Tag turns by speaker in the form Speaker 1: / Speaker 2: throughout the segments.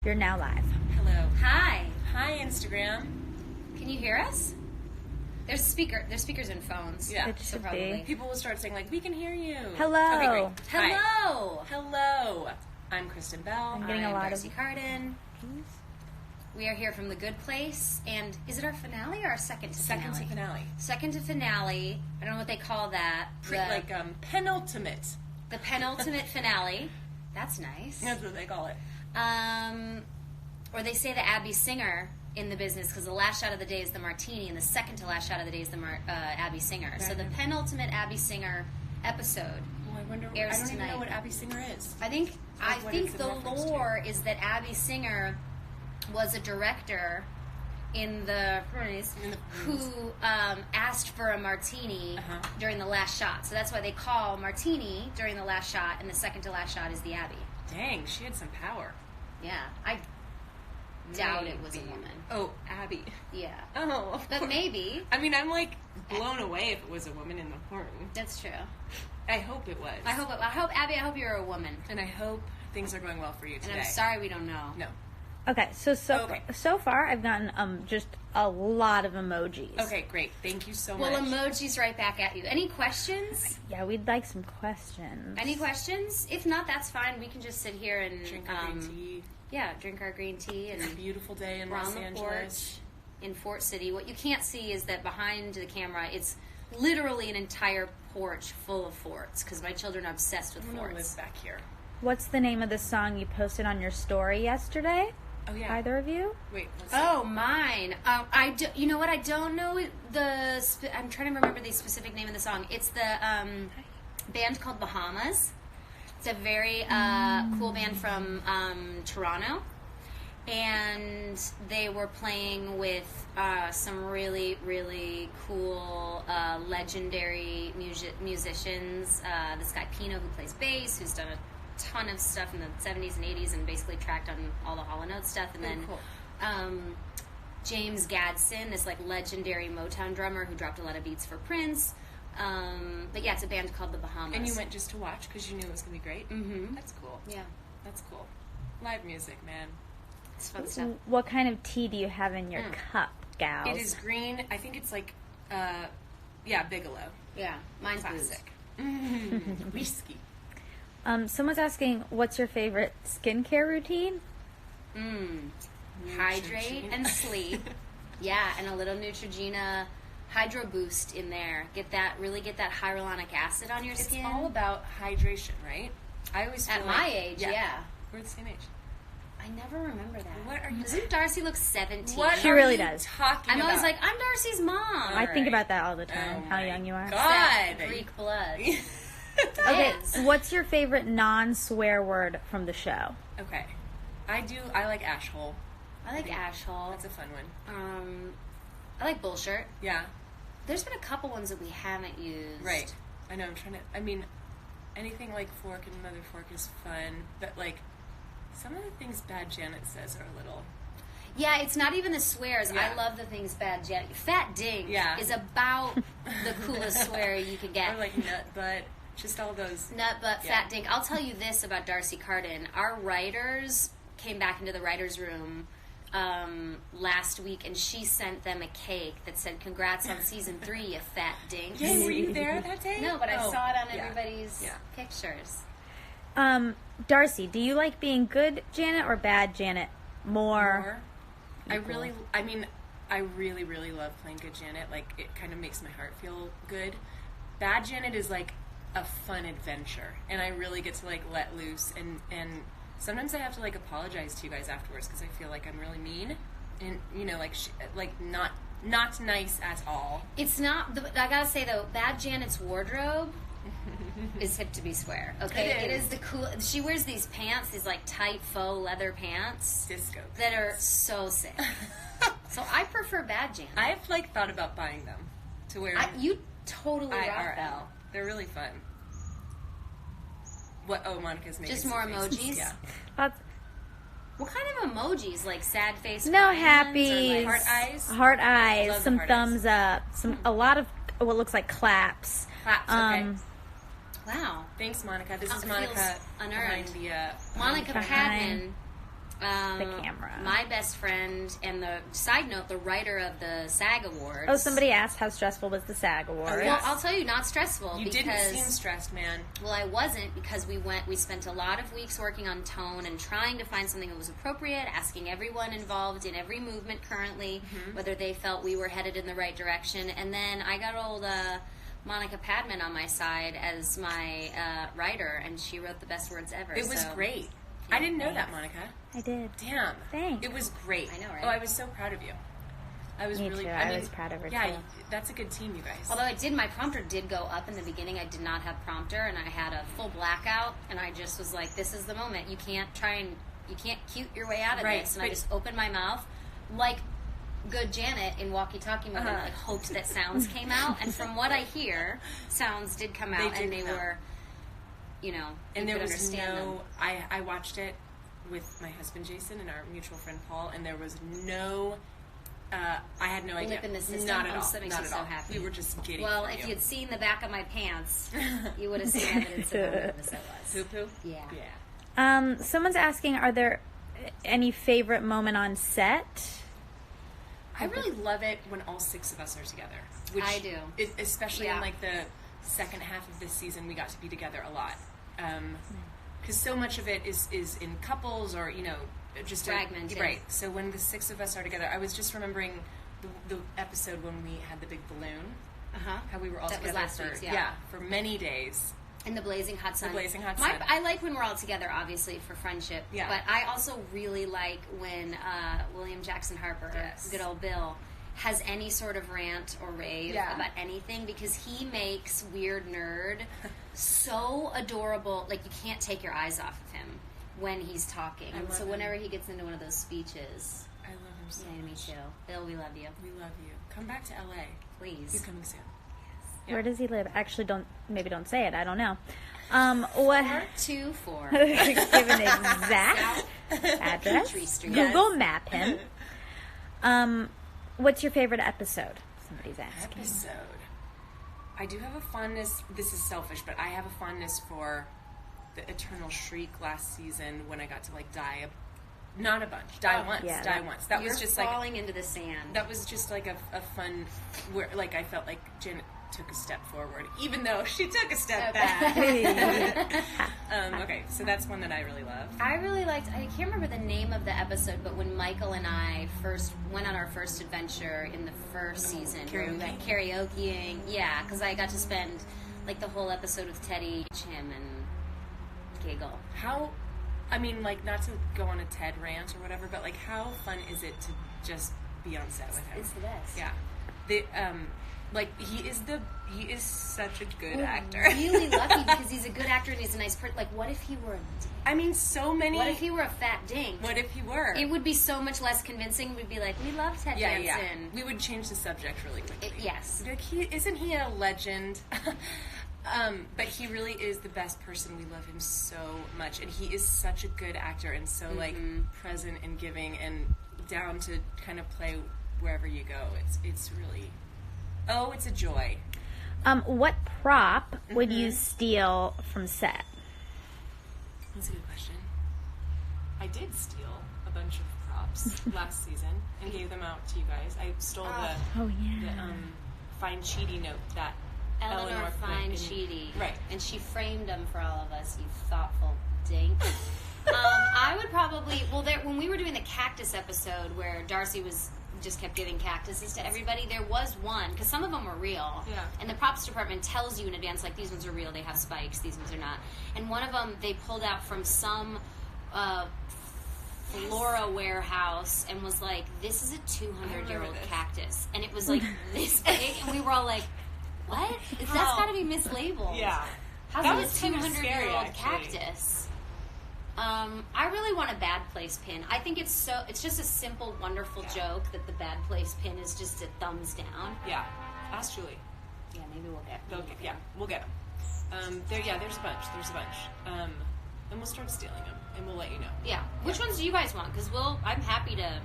Speaker 1: You're now live.
Speaker 2: Hello.
Speaker 3: Hi.
Speaker 2: Hi, Instagram.
Speaker 3: Can you hear us? There's speakers and phones.
Speaker 2: Yeah.
Speaker 1: It
Speaker 3: So
Speaker 1: should
Speaker 3: probably.
Speaker 1: be.
Speaker 2: People will start saying, like, we can hear you.
Speaker 1: Hello.
Speaker 2: Okay, great. Hi.
Speaker 3: Hello.
Speaker 2: Hello. I'm Kristen Bell.
Speaker 1: I'm getting a lot
Speaker 3: Darcy
Speaker 1: of...
Speaker 3: Carden. We are here from The Good Place, and is it our finale or our second to finale?
Speaker 2: Second to finale.
Speaker 3: Second to finale. I don't know what they call that.
Speaker 2: Penultimate.
Speaker 3: The penultimate finale. That's nice.
Speaker 2: That's what they call it.
Speaker 3: Or they say the Abby Singer in the business, because the last shot of the day is the martini, and the second to last shot of the day is the Abby Singer.
Speaker 2: Right.
Speaker 3: So the penultimate Abby Singer episode.
Speaker 2: Well, I wonder.
Speaker 3: Airs
Speaker 2: I don't even
Speaker 3: tonight.
Speaker 2: know what Abby Singer is.
Speaker 3: I think
Speaker 2: what it's in
Speaker 3: the
Speaker 2: reference to.
Speaker 3: lore is that Abby Singer was a director in the who asked for a martini during the last shot. So that's why they call martini during the last shot, and the second to last shot is the Abby.
Speaker 2: Dang, she had some power.
Speaker 3: Yeah, I doubt it was a woman.
Speaker 2: Oh, Abby.
Speaker 3: Yeah,
Speaker 2: Oh.
Speaker 3: but maybe.
Speaker 2: I mean, I'm like blown away if it was a woman in the horn.
Speaker 3: That's true.
Speaker 2: I hope it was.
Speaker 3: I hope Abby. I hope you're a woman.
Speaker 2: And I hope things are going well for you today.
Speaker 3: And I'm sorry we don't know.
Speaker 2: No.
Speaker 1: Okay, so far I've gotten just a lot of emojis.
Speaker 2: Okay, great. Thank you so much.
Speaker 3: Well, emojis right back at you. Any questions?
Speaker 1: Yeah, we'd like some questions.
Speaker 3: Any questions? If not, that's fine. We can just sit here and
Speaker 2: Drink our green tea.
Speaker 3: Yeah, drink our green tea and
Speaker 2: It's a beautiful day in
Speaker 3: we're
Speaker 2: Los
Speaker 3: on the
Speaker 2: Angeles.
Speaker 3: porch in Fort City. What you can't see is that behind the camera, it's literally an entire porch full of forts because my children are obsessed with
Speaker 2: I'm gonna
Speaker 3: forts.
Speaker 2: live back here.
Speaker 1: What's the name of the song you posted on your story yesterday?
Speaker 2: Oh yeah.
Speaker 1: Either of you?
Speaker 2: Wait. Let's
Speaker 3: Oh, mine. You know what? I don't know I'm trying to remember the specific name of the song. It's the band called Bahamas. It's a very cool band from Toronto. And they were playing with some really, really cool, legendary musicians. This guy Pino, who plays bass, who's done a ton of stuff in the 70s and 80s and basically tracked on all the Hall & Oates stuff. And then
Speaker 2: cool.
Speaker 3: James Gadsden, this like legendary Motown drummer who dropped a lot of beats for Prince. But yeah, it's a band called the Bahamas.
Speaker 2: And you went just to watch because you knew it was going to be great?
Speaker 3: Mm-hmm.
Speaker 2: That's cool.
Speaker 3: Yeah.
Speaker 2: That's cool. Live music, man.
Speaker 3: It's fun stuff.
Speaker 1: What kind of tea do you have in your cup, gals?
Speaker 2: It is green. I think it's like, Bigelow.
Speaker 3: Yeah, mine's
Speaker 2: Classic. Whiskey.
Speaker 1: Someone's asking, what's your favorite skincare routine?
Speaker 3: Hydrate and sleep. Yeah, and a little Neutrogena Hydro Boost in there. Get that hyaluronic acid on your
Speaker 2: It's
Speaker 3: skin.
Speaker 2: all about hydration, right? I always feel
Speaker 3: At
Speaker 2: like,
Speaker 3: my age, yeah.
Speaker 2: We're the same age.
Speaker 3: I never remember that.
Speaker 2: What are you-
Speaker 3: Doesn't Darcy look 17?
Speaker 2: What
Speaker 1: She
Speaker 2: are
Speaker 1: really
Speaker 2: you
Speaker 1: does.
Speaker 2: talking
Speaker 3: I'm always
Speaker 2: about?
Speaker 3: like, I'm Darcy's mom.
Speaker 1: I think
Speaker 2: right.
Speaker 1: about that all the time,
Speaker 2: Oh
Speaker 1: how
Speaker 2: my
Speaker 1: young you are.
Speaker 2: God.
Speaker 3: That Greek blood.
Speaker 1: Okay,
Speaker 3: Yes.
Speaker 1: what's your favorite non-swear word from the show?
Speaker 2: Okay. I like Ashhole.
Speaker 3: I like asshole.
Speaker 2: That's a fun one.
Speaker 3: I like bullshit.
Speaker 2: Yeah.
Speaker 3: There's been a couple ones that we haven't used.
Speaker 2: Right. I know, anything like fork and another fork is fun, but like some of the things Bad Janet says are a little...
Speaker 3: Yeah, it's not even the swears.
Speaker 2: Yeah.
Speaker 3: I love the things bad Janet. Fat ding is about the coolest swear you can get.
Speaker 2: Or like nut butt, just all those...
Speaker 3: Nut butt,
Speaker 2: Yeah.
Speaker 3: fat dink. I'll tell you this about Darcy Carden. Our writers came back into the writers' room last week, and she sent them a cake that said, "Congrats on season 3, you fat dink."
Speaker 2: Yay, were you there that day?
Speaker 3: No, but I
Speaker 2: Oh,
Speaker 3: saw it on
Speaker 2: yeah.
Speaker 3: everybody's
Speaker 2: Yeah.
Speaker 3: pictures.
Speaker 1: Darcy, do you like being good Janet or bad Janet more?
Speaker 2: I really, really love playing good Janet. Like, it kind of makes my heart feel good. Bad Janet is like a fun adventure, and I really get to like let loose, and sometimes I have to like apologize to you guys afterwards because I feel like I'm really mean, and not nice at all.
Speaker 3: It's not. I gotta say though, Bad Janet's wardrobe is hip to be square. Okay,
Speaker 2: It is.
Speaker 3: the cool. She wears these pants, these like tight faux leather pants
Speaker 2: Disco
Speaker 3: that are so sick. So I prefer Bad Janet.
Speaker 2: I've like thought about buying them to wear
Speaker 3: You totally rock
Speaker 2: IRL.
Speaker 3: that.
Speaker 2: They're really fun. What? Oh, Monica's making
Speaker 3: Just
Speaker 2: some
Speaker 3: more
Speaker 2: faces.
Speaker 3: emojis?
Speaker 2: Yeah.
Speaker 1: That's-
Speaker 3: What kind of emojis? Like sad face?
Speaker 1: No
Speaker 3: crying ones, or
Speaker 1: happies.
Speaker 3: like
Speaker 2: Heart eyes.
Speaker 1: Heart eyes,
Speaker 2: Love the
Speaker 1: some
Speaker 2: heart
Speaker 1: thumbs up, a lot of what looks like claps.
Speaker 2: Claps. Okay.
Speaker 3: Wow.
Speaker 2: Thanks, Monica. This is
Speaker 3: Feels
Speaker 2: Monica
Speaker 3: unearned.
Speaker 2: behind the
Speaker 3: Monica
Speaker 1: Behind.
Speaker 3: Padman
Speaker 1: the camera.
Speaker 3: My best friend and the side note, the writer of the SAG Awards.
Speaker 1: Oh, somebody asked how stressful was the SAG Awards.
Speaker 2: Oh,
Speaker 3: Well,
Speaker 2: yes.
Speaker 3: I'll tell you, not stressful.
Speaker 2: You
Speaker 3: because,
Speaker 2: didn't seem stressed, man.
Speaker 3: Well, I wasn't because we spent a lot of weeks working on tone and trying to find something that was appropriate, asking everyone involved in every movement currently whether they felt we were headed in the right direction. And then I got old Monica Padman on my side as my writer, and she wrote the best words ever.
Speaker 2: It was great. I didn't know that, Monica.
Speaker 1: I did.
Speaker 2: Damn.
Speaker 1: Thanks.
Speaker 2: It was great.
Speaker 3: I know, right?
Speaker 2: Oh, I was so proud of you. I was
Speaker 1: Me
Speaker 2: really.
Speaker 1: too.
Speaker 2: I
Speaker 1: was proud of her
Speaker 2: Yeah,
Speaker 1: too.
Speaker 2: that's a good team, you guys.
Speaker 3: Although my prompter did go up in the beginning. I did not have prompter, and I had a full blackout, and I just was like, this is the moment. You can't cute your way out of
Speaker 2: Right,
Speaker 3: this. And I
Speaker 2: but-
Speaker 3: just opened my mouth like good Janet in walkie-talkie mode and like hoped that sounds came out. And from what I hear, sounds did come out,
Speaker 2: They
Speaker 3: and
Speaker 2: did
Speaker 3: they
Speaker 2: come out.
Speaker 3: were, you know,
Speaker 2: and
Speaker 3: you
Speaker 2: there
Speaker 3: could
Speaker 2: was
Speaker 3: understand them.
Speaker 2: no. I watched it with my husband Jason and our mutual friend Paul, and there was no. I had no idea.
Speaker 3: Lip in the system.
Speaker 2: Not at
Speaker 3: Oh,
Speaker 2: all.
Speaker 3: so that makes
Speaker 2: Not
Speaker 3: you
Speaker 2: at
Speaker 3: so
Speaker 2: all.
Speaker 3: happy.
Speaker 2: We were just giddy.
Speaker 3: Well,
Speaker 2: for
Speaker 3: if
Speaker 2: you.
Speaker 3: you'd seen the back of my pants, you would have seen evidence of what an episode was.
Speaker 2: Poo poo.
Speaker 3: Yeah.
Speaker 2: Yeah.
Speaker 1: Someone's asking, are there any favorite moment on set?
Speaker 2: I really love it when all 6 of us are together. Which
Speaker 3: I do.
Speaker 2: Especially
Speaker 3: Yeah.
Speaker 2: in like the second half of this season, we got to be together a lot. Because so much of it is in couples or, you know, just
Speaker 3: Fragmented.
Speaker 2: Right. So when the 6 of us are together, I was just remembering the episode when we had the big balloon. How we were all
Speaker 3: That was
Speaker 2: together
Speaker 3: last
Speaker 2: for
Speaker 3: week's, yeah.
Speaker 2: for many days.
Speaker 3: In the blazing hot sun.
Speaker 2: blazing hot sun.
Speaker 3: I like when we're all together, obviously, for friendship.
Speaker 2: Yeah.
Speaker 3: But I also really like when William Jackson Harper,
Speaker 2: Yes.
Speaker 3: good old Bill, has any sort of rant or rave
Speaker 2: Yeah.
Speaker 3: about anything, because he makes Weird Nerd so adorable. Like, you can't take your eyes off of him when he's talking.
Speaker 2: I
Speaker 3: And
Speaker 2: love
Speaker 3: so
Speaker 2: him.
Speaker 3: whenever he gets into one of those speeches,
Speaker 2: I love him so
Speaker 3: yeah, me
Speaker 2: much.
Speaker 3: too. Bill, we love you.
Speaker 2: We love you. Come back to LA.
Speaker 3: Please.
Speaker 2: He's coming soon.
Speaker 1: Where does he live? Actually, don't say it. I don't know. What?
Speaker 3: 424.
Speaker 1: Give an exact address.
Speaker 3: Tree Street.
Speaker 1: Google Map him. What's your favorite episode? Somebody's asking.
Speaker 2: Episode. I do have a fondness. This is selfish, but I have a fondness for the Eternal Shriek last season when I got to like die. Not a bunch. Die once.
Speaker 1: yeah,
Speaker 2: Die
Speaker 1: that-
Speaker 2: once. That
Speaker 3: You're
Speaker 2: was just
Speaker 3: falling into the sand.
Speaker 2: That was just like a fun. Where like I felt like Janet took a step forward, even though she took a step back. Okay, so that's one that I really love.
Speaker 3: I really liked, I can't remember the name of the episode, but when Michael and I first went on our first adventure in the first season, where we went karaokeing, yeah, because I got to spend like the whole episode with Teddy, him, and giggle.
Speaker 2: How, I mean, like not to go on a TED rant or whatever, but like how fun is it to just be on set with him?
Speaker 3: It's the best.
Speaker 2: Yeah, the like he is such a good actor.
Speaker 3: Really lucky because he's a good actor and he's a nice person. Like, what if he were a
Speaker 2: I mean, so many.
Speaker 3: what if he were a fat dink?
Speaker 2: What if he were?
Speaker 3: It would be so much less convincing. We'd be like, we love Ted
Speaker 2: yeah,
Speaker 3: Danson.
Speaker 2: yeah. We would change the subject really quickly.
Speaker 3: Yes.
Speaker 2: Like isn't he a legend? But he really is the best person. We love him so much, and he is such a good actor and so like present and giving and down to kind of play wherever you go. It's really it's a joy.
Speaker 1: What prop would you steal from set?
Speaker 2: That's a good question. I did steal a bunch of props last season and gave them out to you guys. I stole the Fine Cheaty note that
Speaker 3: Eleanor
Speaker 2: put
Speaker 3: Fine
Speaker 2: in-
Speaker 3: Cheaty.
Speaker 2: Right.
Speaker 3: And she framed them for all of us, you thoughtful dink. I would probably, when we were doing the cactus episode where Darcy just kept giving cactuses to everybody, there was one, because some of them were real.
Speaker 2: Yeah.
Speaker 3: And the props department tells you in advance, like, these ones are real, they have spikes, these ones are not. And one of them they pulled out from some flora warehouse and was like, this is a 200-year-old
Speaker 2: this.
Speaker 3: cactus. And it was like this big, and we were all like, what? That's got to be mislabeled.
Speaker 2: Yeah.
Speaker 3: How's
Speaker 2: That
Speaker 3: it
Speaker 2: was
Speaker 3: a
Speaker 2: kind of scary,
Speaker 3: 200-year-old
Speaker 2: actually.
Speaker 3: cactus? I really want a bad place pin. I think it's just a simple, wonderful joke that the bad place pin is just a thumbs down.
Speaker 2: Yeah. Ask Julie.
Speaker 3: Yeah, maybe we'll get.
Speaker 2: We'll get them. There's a bunch. And we'll start stealing them, and we'll let you know.
Speaker 3: Yeah. Which ones do you guys want? Because I'm happy to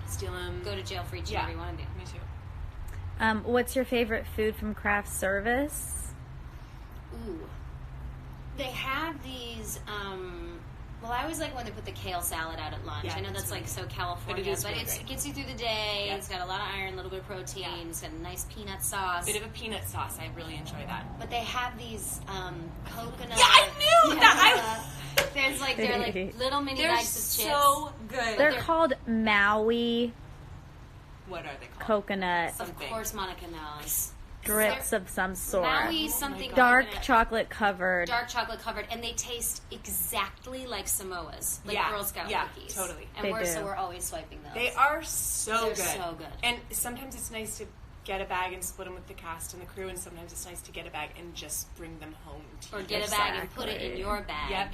Speaker 2: Steal them.
Speaker 3: go to jail for each and every one of you.
Speaker 2: Me too.
Speaker 1: What's your favorite food from craft service?
Speaker 3: Ooh. They have these Well, I always like when they put the kale salad out at lunch.
Speaker 2: Yeah,
Speaker 3: I know that's
Speaker 2: really
Speaker 3: like so California,
Speaker 2: but
Speaker 3: it
Speaker 2: great.
Speaker 3: gets you through the day.
Speaker 2: Yeah.
Speaker 3: It's got a lot of iron, a little bit of protein.
Speaker 2: Yeah.
Speaker 3: It's got a nice peanut sauce.
Speaker 2: Bit of a peanut sauce. I really enjoy that.
Speaker 3: But they have these coconut.
Speaker 2: Yeah, I knew that.
Speaker 3: They're like little mini
Speaker 2: They're
Speaker 3: bags of chips.
Speaker 2: so good.
Speaker 1: They're called Maui
Speaker 2: What are they called?
Speaker 1: coconut
Speaker 3: Of
Speaker 2: something.
Speaker 3: course, Monica knows.
Speaker 1: strips of some sort.
Speaker 3: Maui something
Speaker 2: God.
Speaker 1: Dark
Speaker 3: coconut.
Speaker 1: chocolate covered.
Speaker 3: Dark chocolate covered, and they taste exactly like Samoas, like
Speaker 2: Yeah,
Speaker 3: Girl Scout
Speaker 2: yeah,
Speaker 3: cookies.
Speaker 2: totally.
Speaker 3: And
Speaker 1: They
Speaker 3: so
Speaker 1: do.
Speaker 3: we're always swiping those.
Speaker 2: They are so
Speaker 3: They're
Speaker 2: good.
Speaker 3: so good.
Speaker 2: And sometimes it's nice to get a bag and split them with the cast and the crew, and sometimes it's nice to get a bag and just bring them home to
Speaker 3: Or
Speaker 2: you.
Speaker 3: get a bag and put it in
Speaker 1: Exactly.
Speaker 3: your bag.
Speaker 2: Yep.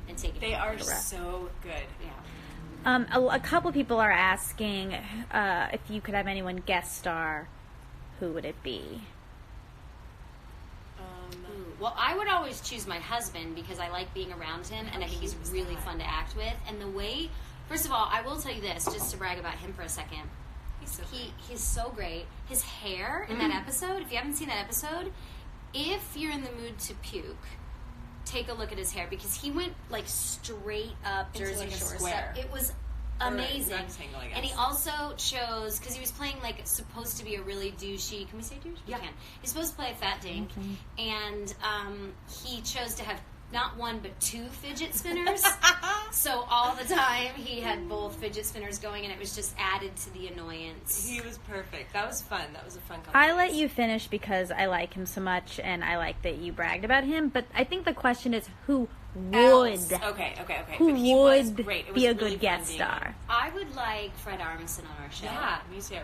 Speaker 3: And take it.
Speaker 2: They
Speaker 3: home.
Speaker 2: are
Speaker 1: Correct.
Speaker 2: so good.
Speaker 3: Yeah.
Speaker 1: A couple people are asking if you could have anyone guest star, who would it be?
Speaker 3: Ooh. Well, I would always choose my husband because I like being around him, and I think he's
Speaker 2: cute is
Speaker 3: really
Speaker 2: that?
Speaker 3: fun to act with. And the way, first of all, I will tell you this, just to brag about him for a second.
Speaker 2: He's so good.
Speaker 3: He's so great. His hair in
Speaker 2: Mm-hmm.
Speaker 3: that episode, if you haven't seen that episode, if you're in the mood to puke, take a look at his hair because he went like straight up
Speaker 2: Into,
Speaker 3: Jersey
Speaker 2: like, a
Speaker 3: Shore
Speaker 2: square.
Speaker 3: style. It was
Speaker 2: Or
Speaker 3: amazing.
Speaker 2: rectangle, I guess.
Speaker 3: And he also chose, because he was playing like supposed to be a really douchey, can we say douche?
Speaker 2: Yeah.
Speaker 3: We can. He's supposed to play a fat dink, and he chose to have not one but two fidget spinners. So all the time he had both fidget spinners going, and it was just added to the annoyance.
Speaker 2: He was perfect. That was fun. That was a fun couple
Speaker 1: I
Speaker 2: days.
Speaker 1: let you finish because I like him so much and I like that you bragged about him, but I think the question is who would
Speaker 2: Else. Okay.
Speaker 1: who
Speaker 2: But he was
Speaker 1: would
Speaker 2: great. It
Speaker 1: be a
Speaker 2: was really
Speaker 1: good
Speaker 2: fun
Speaker 1: guest
Speaker 2: being on.
Speaker 1: star?
Speaker 3: I would like Fred Armisen on our show.
Speaker 2: Yeah, me too.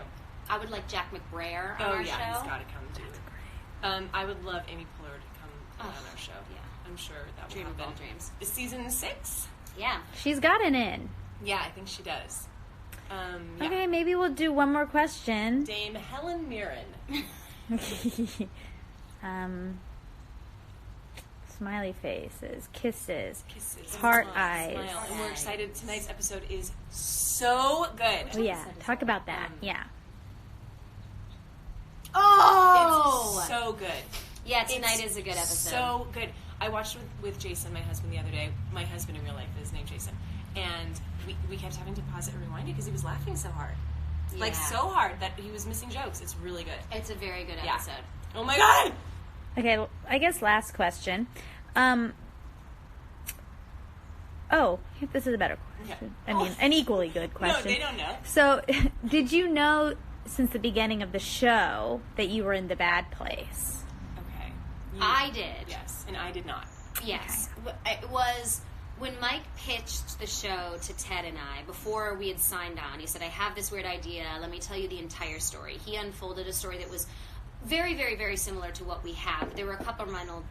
Speaker 3: I would like Jack McBrayer on
Speaker 2: Oh
Speaker 3: our
Speaker 2: yeah,
Speaker 3: show.
Speaker 2: he's got to come too. I would love Amy Poehler to come on our show.
Speaker 3: yeah.
Speaker 2: I'm sure that
Speaker 3: Dream
Speaker 2: will
Speaker 3: of all
Speaker 2: happen.
Speaker 3: dreams.
Speaker 2: Is season 6?
Speaker 3: Yeah.
Speaker 1: She's got an in.
Speaker 2: Yeah, I think she does. Yeah.
Speaker 1: Okay, maybe we'll do one more question.
Speaker 2: Dame Helen Mirren.
Speaker 1: Smiley faces, kisses,
Speaker 2: Kisses.
Speaker 1: heart
Speaker 2: Smile,
Speaker 1: eyes.
Speaker 2: Smile. And we're excited. Tonight's episode is so good.
Speaker 1: Oh yeah, talk about that. Yeah.
Speaker 3: Oh!
Speaker 2: It's so good.
Speaker 3: Yeah, tonight
Speaker 2: It's
Speaker 3: is a good episode.
Speaker 2: So good. I watched it with Jason, my husband, the other day. My husband in real life is named Jason. And we kept having to pause it and rewind it because he was laughing so hard. Like,
Speaker 3: Yeah.
Speaker 2: so hard that he was missing jokes. It's really good.
Speaker 3: It's a very good
Speaker 2: Yeah.
Speaker 3: episode.
Speaker 2: Oh my god!
Speaker 1: Okay, I guess last question. Oh, this is a better question.
Speaker 2: Okay.
Speaker 1: I mean, an equally good question.
Speaker 2: No, they don't know.
Speaker 1: So, did you know since the beginning of the show that you were in the bad place?
Speaker 2: Okay.
Speaker 3: I did.
Speaker 2: Yes, and I did not.
Speaker 3: Yes. It was when Mike pitched the show to Ted and I, before we had signed on, he said, I have this weird idea. Let me tell you the entire story. He unfolded a story that was very, very, very similar to what we have. There were a couple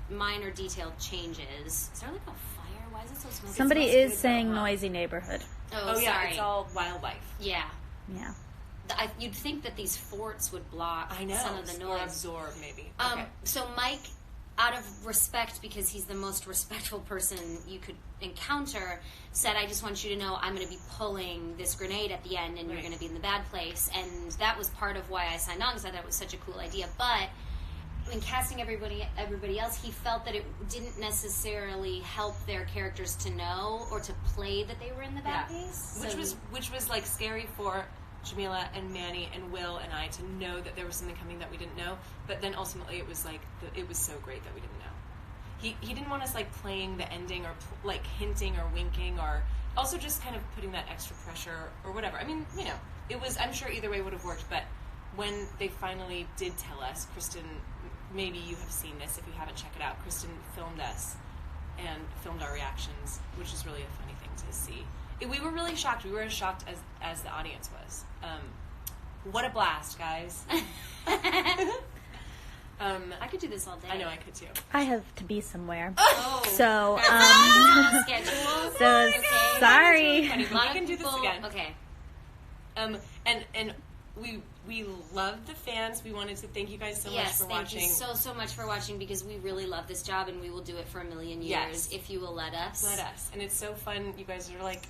Speaker 3: minor detailed changes. Is there like a fire? Why is it so smoky?
Speaker 1: Somebody
Speaker 2: smells
Speaker 1: is
Speaker 2: good,
Speaker 1: saying
Speaker 2: though, huh?
Speaker 1: noisy neighborhood.
Speaker 3: Oh,
Speaker 2: yeah,
Speaker 3: sorry.
Speaker 2: it's all wildlife.
Speaker 3: Yeah.
Speaker 1: Yeah.
Speaker 3: You'd think that these forts would block
Speaker 2: I know.
Speaker 3: some of the
Speaker 2: Or
Speaker 3: noise.
Speaker 2: absorb, maybe.
Speaker 3: So Mike, out of respect, because he's the most respectful person you could encounter, said, I just want you to know I'm going to be pulling this grenade at the end and you're
Speaker 2: Right.
Speaker 3: going to be in the bad place. And that was part of why I signed on, because I thought it was such a cool idea. But in casting everybody else, he felt that it didn't necessarily help their characters to know or to play that they were in the bad place.
Speaker 2: Which was like scary for Jamila and Manny and Will and I to know that there was something coming that we didn't know. But then ultimately it was like it was so great that we didn't know. He didn't want us like playing the ending or like hinting or winking or also just kind of putting that extra pressure or whatever. I mean, you know, it was. I'm sure either way would have worked. But when they finally did tell us, Kristen, maybe you have seen this. If you haven't, check it out. Kristen filmed us and filmed our reactions, which is really a funny thing to see. We were really shocked. We were as shocked as the audience was. What a blast, guys.
Speaker 3: I could do this all day.
Speaker 2: I know I could too.
Speaker 1: I have to be somewhere.
Speaker 3: Oh.
Speaker 1: So,
Speaker 3: Schedule.
Speaker 1: so
Speaker 3: Okay.
Speaker 1: sorry.
Speaker 2: Funny,
Speaker 3: A
Speaker 2: but
Speaker 3: lot
Speaker 2: we
Speaker 3: of
Speaker 2: can do this
Speaker 3: people-
Speaker 2: again.
Speaker 3: Okay.
Speaker 2: And we love the fans. We wanted to thank you guys so much
Speaker 3: Yes,
Speaker 2: for
Speaker 3: thank
Speaker 2: watching.
Speaker 3: you so much for watching, because we really love this job and we will do it for a million years
Speaker 2: Yes.
Speaker 3: if you will let us.
Speaker 2: Let us. And it's so fun. You guys are like,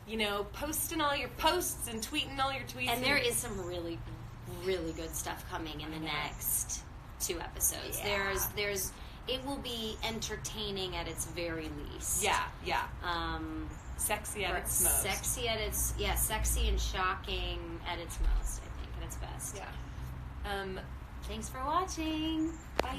Speaker 2: you know, posting all your posts and tweeting all your tweets.
Speaker 3: And there is some really, really good stuff coming in the next 2 episodes.
Speaker 2: Yeah.
Speaker 3: There's it will be entertaining at its very least.
Speaker 2: Yeah. Sexy at its most.
Speaker 3: Sexy and shocking at its most, I think, at its best.
Speaker 2: Yeah.
Speaker 3: Thanks for watching. Bye.